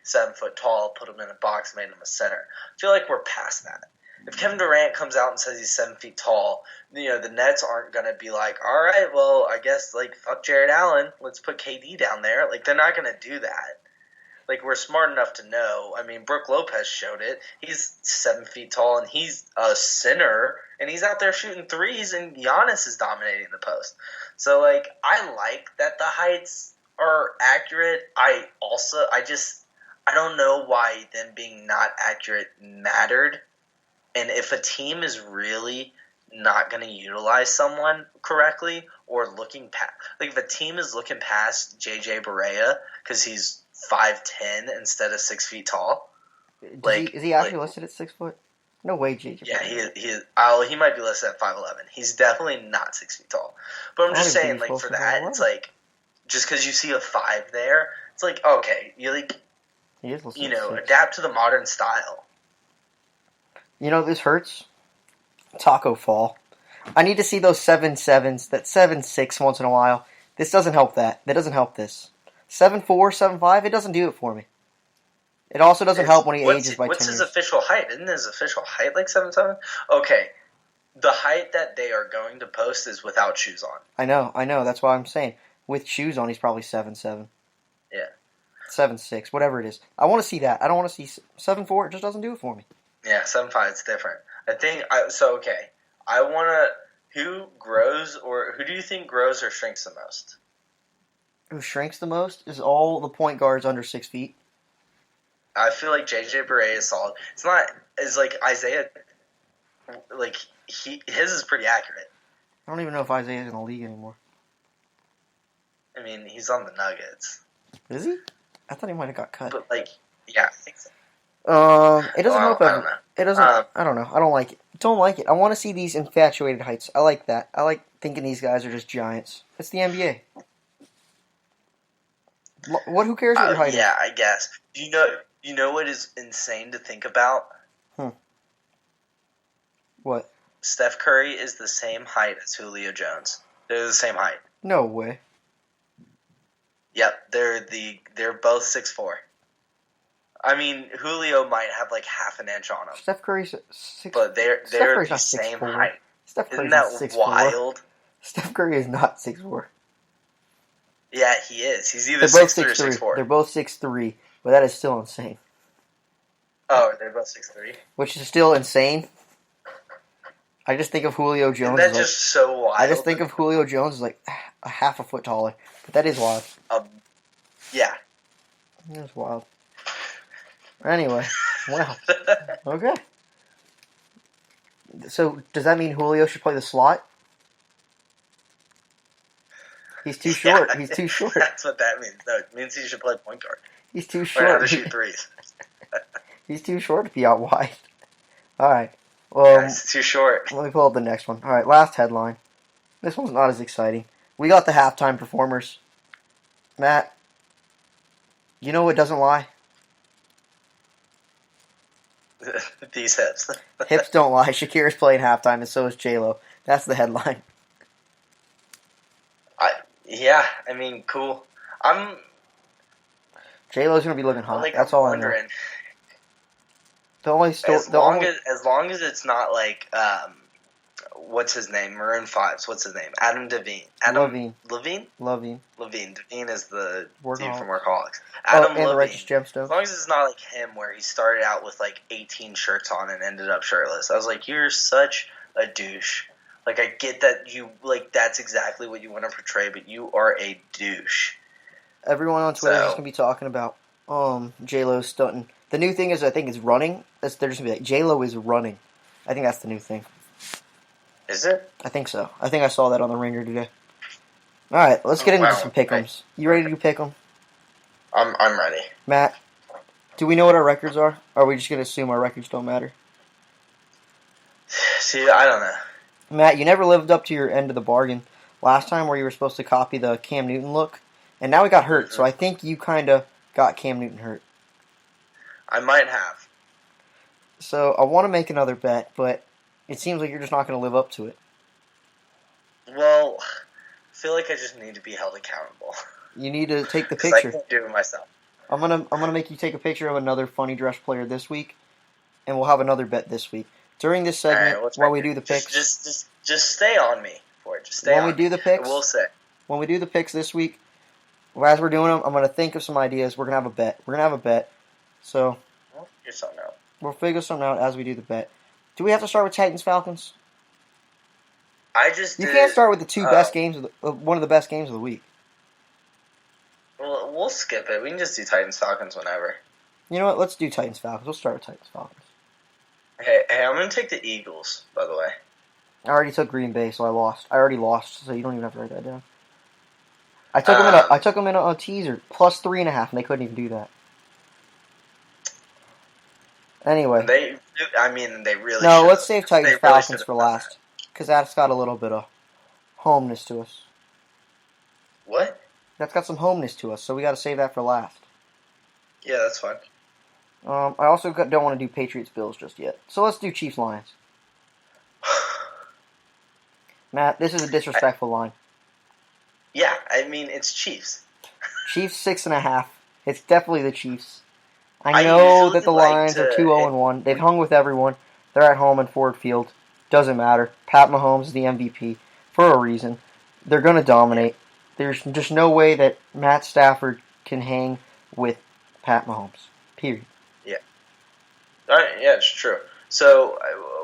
7 foot tall, put him in a box, made him a center. I feel like we're past that. If Kevin Durant comes out and says he's 7 feet tall, the Nets aren't going to be like, all right, well, I guess, fuck Jared Allen. Let's put KD down there. They're not going to do that. We're smart enough to know. I mean, Brook Lopez showed it. He's 7 feet tall, and he's a center, and he's out there shooting threes, and Giannis is dominating the post. So, I like that the heights are accurate. I don't know why them being not accurate mattered. And if a team is really not going to utilize someone correctly or looking past, if a team is looking past JJ Barea because he's 5'10" instead of 6 feet tall. Is he actually listed at 6 foot? No way, JJ. Yeah, he might be listed at 5'11". He's definitely not 6 feet tall. But I'm just saying, for that, it's just because you see a 5 there, it's okay, adapt to the modern style. This hurts. Taco Fall. I need to see those 7.7s, that 7.6 once in a while. This doesn't help that. That doesn't help this. 7'4", 7'5", it doesn't do it for me. It also doesn't help when he ages by 10 years. What's his official height? Isn't his official height 7'7"? Okay. The height that they are going to post is without shoes on. I know. That's why I'm saying. With shoes on, he's probably 7'7". Yeah. 7'6", whatever it is. I want to see that. I don't want to see 7'4". It just doesn't do it for me. Yeah, 7'5", it's different. Okay. I want to... Who do you think grows or shrinks the most? Who shrinks the most is all the point guards under 6 feet. I feel like JJ Barea is solid. It's not as Isaiah. His is pretty accurate. I don't even know if Isaiah's in the league anymore. I mean, he's on the Nuggets. Is he? I thought he might have got cut. But yeah, I think so. It doesn't help. I don't know. It doesn't. I don't know. I don't like it. Don't like it. I want to see these infatuated heights. I like that. I like thinking these guys are just giants. It's the NBA. Who cares what your height is? Yeah, I guess. You know what is insane to think about? What? Steph Curry is the same height as Julio Jones. They're the same height. No way. Yep, they're both 6'4". I mean, Julio might have half an inch on him. Steph Curry's 6'4". But they're the same height. Isn't that wild? Steph Curry is not 6'4". Yeah, he is. He's either 6'3" or 6'4". They're both 6'3", but that is still insane. Oh, they're both 6'3"? Which is still insane. I just think of Julio Jones. Isn't that just so wild? I just think of Julio Jones as a half a foot taller. But that is wild. Yeah. That's wild. Anyway, wow. Okay. So, does that mean Julio should play the slot? He's too short. Yeah, he's too short. That's what that means. No, it means he should play point guard. He's too short. Learn how to shoot threes. He's too short to be out wide. All right. He's too short. Let me pull up the next one. All right, last headline. This one's not as exciting. We got the halftime performers. Matt, you know what doesn't lie? These hips. Hips don't lie. Shakira's playing halftime, and so is J-Lo. That's the headline. Yeah, I mean, cool. J-Lo's going to be looking hot. That's all I know. As long as it's not what's his name? Maroon 5's. What's his name? Adam Devine. Levine? Devine is the dude from Workaholics. Adam and the Righteous Gemstones. As long as it's not like him where he started out with 18 shirts on and ended up shirtless. I was like, you're such a douche. I get that you, that's exactly what you want to portray, but you are a douche. Everyone on Twitter is just going to be talking about J-Lo stunting. The new thing is, I think, is running. They're just going to be like, J-Lo is running. I think that's the new thing. Is it? I think so. I think I saw that on the Ringer today. All right, let's get into some pick'ems. You ready to do pick'em? I'm ready. Matt, do we know what our records are? Or are we just going to assume our records don't matter? See, I don't know. Matt, you never lived up to your end of the bargain last time where you were supposed to copy the Cam Newton look. And now he got hurt, so I think you kind of got Cam Newton hurt. I might have. So I want to make another bet, but it seems like you're just not going to live up to it. Well, I feel like I just need to be held accountable. You need to take the picture. I can't do it myself. I'm gonna make you take a picture of another funny dress player this week, and we'll have another bet this week. During this All segment, right, we'll try while we to do the picks, just stay on me for it. Just stay when we on me. do the I will picks, say. when we do the picks this week, as we're doing them, I'm gonna think of some ideas. We're gonna have a bet. So We'll figure something out. we'll figure something out as we do the bet. Do we have to start with Titans Falcons? I just You did. can't start with the two best games one of the best games of the week. Well, we'll skip it. We can just do Titans Falcons whenever. You know what? Let's do Titans Falcons. We'll start with Titans Falcons. Hey, I'm gonna take the Eagles. By the way. I already took Green Bay, so I lost. I already lost, so you don't even have to write that down. I took them in a teaser plus 3.5, and they couldn't even do that. Anyway, They really. no, should've. let's save Titans They really Falcons should've for done last because that's got a little bit of homeness to us. that. What? That's got some homeness to us, so we got to save that for last. Yeah, that's fine. I also don't want to do Patriots Bills just yet, so let's do Chiefs Lions. Matt, this is a disrespectful line. Yeah, I mean it's Chiefs. Chiefs 6.5. It's definitely the Chiefs. I know that the Lions are 2-0-1. They've hung with everyone. They're at home in Ford Field. Doesn't matter. Pat Mahomes is the MVP for a reason. They're going to dominate. There's just no way that Matt Stafford can hang with Pat Mahomes. Period. Yeah. All right, yeah, it's true. So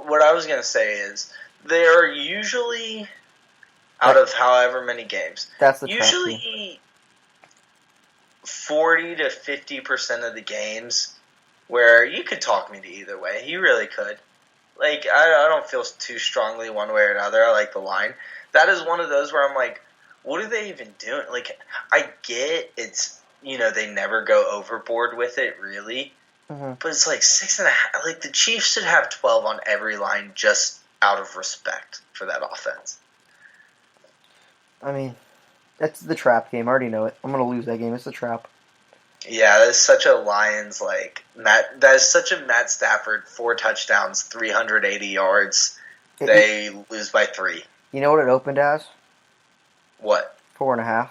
what I was going to say is they are usually out of however many games. That's the usually 40 to 50% of the games where you could talk me to either way. You really could. Like, I don't feel too strongly one way or another. I like the line. That is one of those where I'm like, what are they even doing? Like, I get it's, they never go overboard with it, really. Mm-hmm. But it's like 6.5. Like, the Chiefs should have 12 on every line just out of respect for that offense. I mean, that's the trap game. I already know it. I'm going to lose that game. It's the trap. Yeah, that is such a Lions, that is such a Matt Stafford, 4 touchdowns, 380 yards. They lose by 3. You know what it opened as? What? 4.5.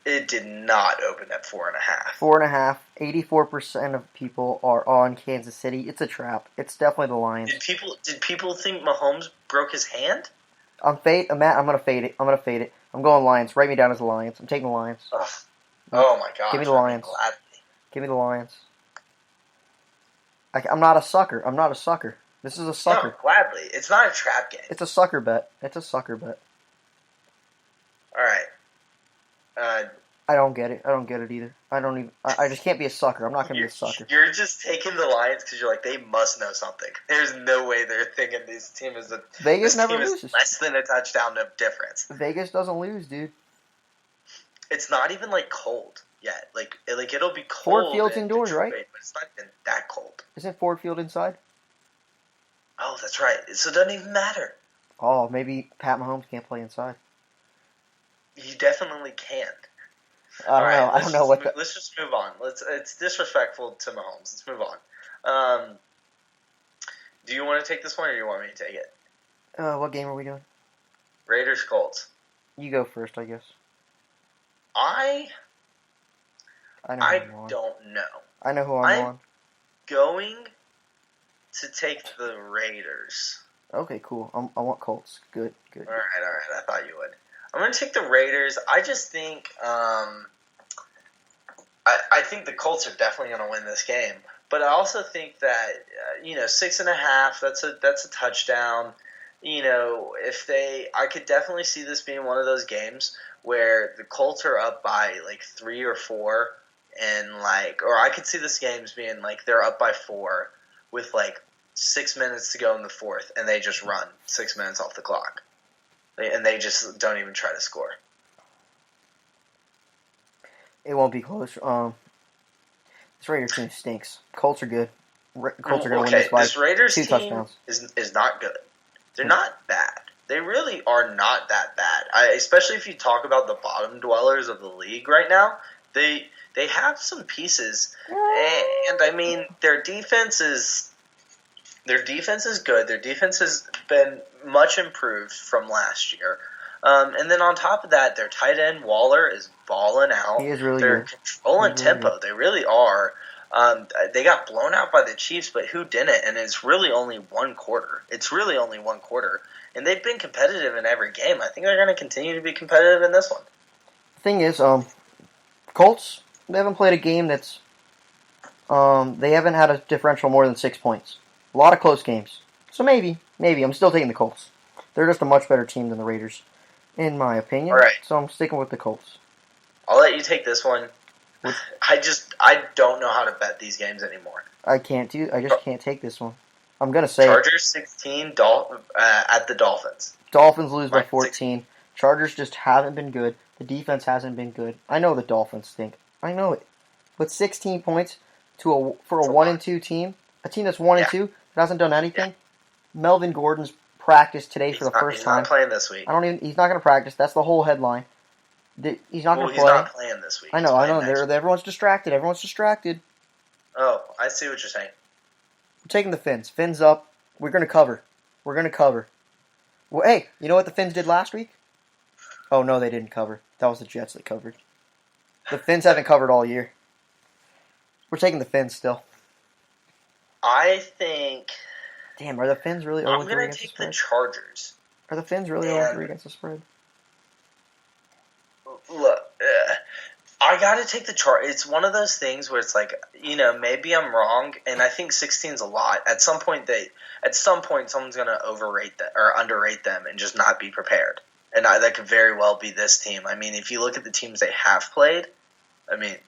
It did not open at 4.5. 4.5. 84% of people are on Kansas City. It's a trap. It's definitely the Lions. Did people think Mahomes broke his hand? Matt, I'm gonna fade it. I'm going Lions. Write me down as the Lions. I'm taking the Lions. Ugh. Oh my gosh. Give me the Lions. Give me the Lions. I'm not a sucker. This is a sucker. No, gladly. It's not a trap game. It's a sucker bet. All right. I don't get it. Either. I just can't be a sucker. I'm not going to be a sucker. You're just taking the Lions because you're like, they must know something. There's no way they're thinking this team is Vegas never loses. Less than a touchdown of difference. Vegas doesn't lose, dude. It's not even cold yet. Like it'll be cold. Ford Field's indoors, Detroit, right? But it's not even that cold. Isn't Ford Field inside? Oh, that's right. So it doesn't even matter. Oh, maybe Pat Mahomes can't play inside. He definitely can't. I don't know. Let's just move on. It's disrespectful to Mahomes. Let's move on. Do you want to take this one, or do you want me to take it? What game are we doing? Raiders Colts. You go first, I guess. I don't know. I know who I'm on. Going to take the Raiders. Okay, cool. I want Colts. Good. All right. I thought you would. I'm going to take the Raiders. I just think I think the Colts are definitely going to win this game. But I also think that 6.5. That's a touchdown. I could definitely see this being one of those games where the Colts are up by 3 or 4, and or I could see this games being they're up by 4 with 6 minutes to go in the fourth, and they just run 6 minutes off the clock. And they just don't even try to score. It won't be close. This Raiders team stinks. Colts are good. Colts are going to win this by this Raiders 2 team touchdowns. is not good. They're not bad. They really are not that bad. Especially if you talk about the bottom dwellers of the league right now. They have some pieces, and I mean their defense is good. Their defense has been much improved from last year. And then on top of that, their tight end Waller is balling out. He is really They're good. controlling tempo. They really are. They got blown out by the Chiefs, but who didn't? And it's really only one quarter. And they've been competitive in every game. I think they're going to continue to be competitive in this one. The thing is, Colts, they haven't played a game that's they haven't had a differential more than 6 points. A lot of close games. So maybe. I'm still taking the Colts. They're just a much better team than the Raiders, in my opinion. All right. So I'm sticking with the Colts. I'll let you take this one. I don't know how to bet these games anymore. I just can't take this one. I'm going to say Chargers 16 at the Dolphins. Dolphins lose by 14. Chargers just haven't been good. The defense hasn't been good. I know the Dolphins stink. I know it. But 16 points for a 1-2 team, a team that's 1-2 that hasn't done anything. Yeah. Melvin Gordon's practiced today for the first time. He's not playing this week. He's not going to practice. That's the whole headline. He's not going to play. He's not playing this week. I know. Everyone's distracted. Oh, I see what you're saying. I'm taking the Fins. Fins up. We're going to cover. Well, hey, you know what the Fins did last week? Oh, no, they didn't cover. That was the Jets that covered. The Fins haven't covered all year. We're taking the Fins still. I think... Damn, are the Fins really 0-3 against the spread? I'm going to take the Chargers. Are the Fins really 0-3 against the spread? Look, I got to take the Chargers. It's one of those things where it's like, maybe I'm wrong, and I think 16's a lot. At some point, someone's going to overrate them or underrate them and just not be prepared. And that could very well be this team. I mean, if you look at the teams they have played,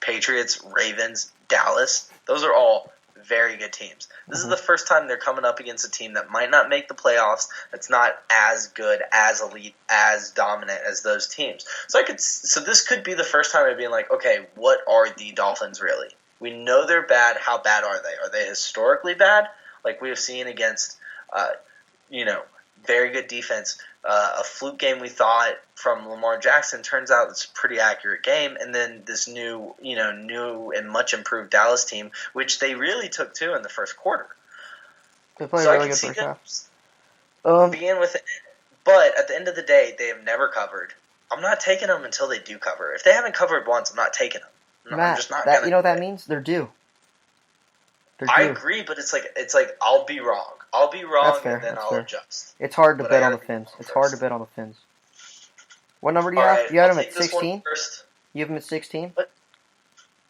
Patriots, Ravens, Dallas, those are all very good teams. This is the first time they're coming up against a team that might not make the playoffs, that's not as good, as elite, as dominant as those teams. So this could be the first time of being like, okay, what are the Dolphins really? We know they're bad. How bad are they? Are they historically bad? Like we have seen against, very good defense. A fluke game we thought from Lamar Jackson turns out it's a pretty accurate game, and then this new and much improved Dallas team, which they really took to in the first quarter. They played really good first half. Begin with it, but at the end of the day, they have never covered. I'm not taking them until they do cover. If they haven't covered once, I'm not taking them. Matt, I'm just not. You know what that means? They're due. I agree, but it's like I'll be wrong. That's fair. And then I'll adjust. It's hard to bet on the Fins. What number do you have? You have them at 16? You have them at 16? What?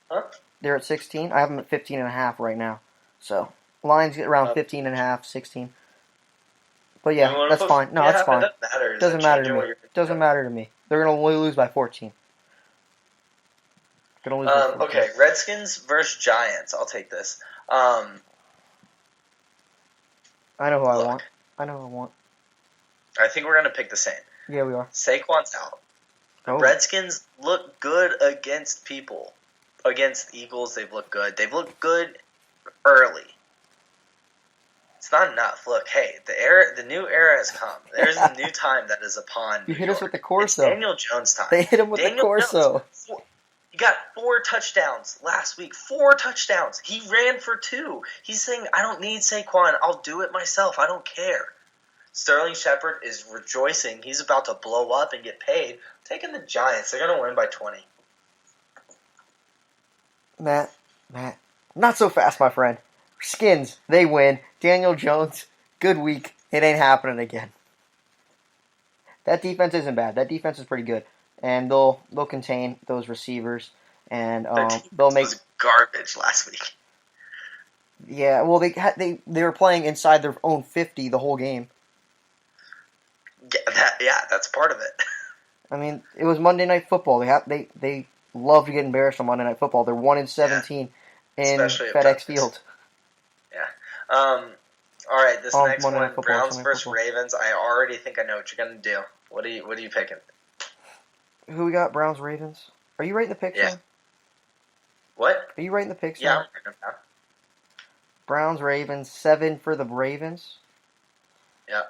Huh? They're at 16? I have them at 15.5 right now. So, lines get around 15.5, 16. But yeah, that's fine. No, that's fine. Doesn't matter to me. Doesn't matter to me. They're going to lose by 14. Okay, Redskins versus Giants. I'll take this. I know who I want. I think we're going to pick the same. Yeah, we are. Saquon's out. The Redskins look good against people. Against the Eagles, they've looked good. They've looked good early. It's not enough. Look, hey, the new era has come. There's a new time that is upon You New hit York. us with the Corso. It's Daniel Jones time. They hit him with the Corso. He got 4 touchdowns last week. 4 touchdowns. He ran for 2. He's saying, I don't need Saquon. I'll do it myself. I don't care. Sterling Shepard is rejoicing. He's about to blow up and get paid. I'm taking the Giants. They're going to win by 20. Matt, not so fast, my friend. Skins, they win. Daniel Jones, good week. It ain't happening again. That defense isn't bad. That defense is pretty good. And they'll contain those receivers, and they'll make was garbage last week. Yeah, well, they were playing inside their own 50 the whole game. Yeah, that's part of it. I mean, it was Monday Night Football. They love to get embarrassed on Monday Night Football. They're 1-17 in FedEx Field. Yeah. All right, this next Monday one, Football, Browns versus Ravens. I already think I know what you're gonna do. What are you picking? Who we got? Browns, Ravens. Are you writing the picks down? What? Are you writing the picks down? Yeah, I'm writing them down. Browns, Ravens, 7 for the Ravens. Yeah.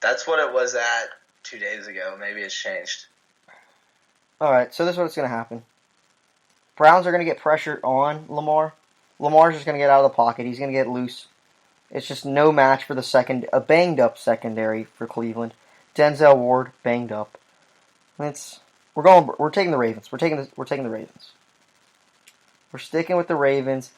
That's what it was at 2 days ago. Maybe it's changed. Alright, so this is what's going to happen. Browns are going to get pressure on Lamar. Lamar's just going to get out of the pocket. He's going to get loose. It's just no match for a banged-up secondary for Cleveland. Denzel Ward banged up. We're taking the Ravens. We're taking the Ravens. We're sticking with the Ravens.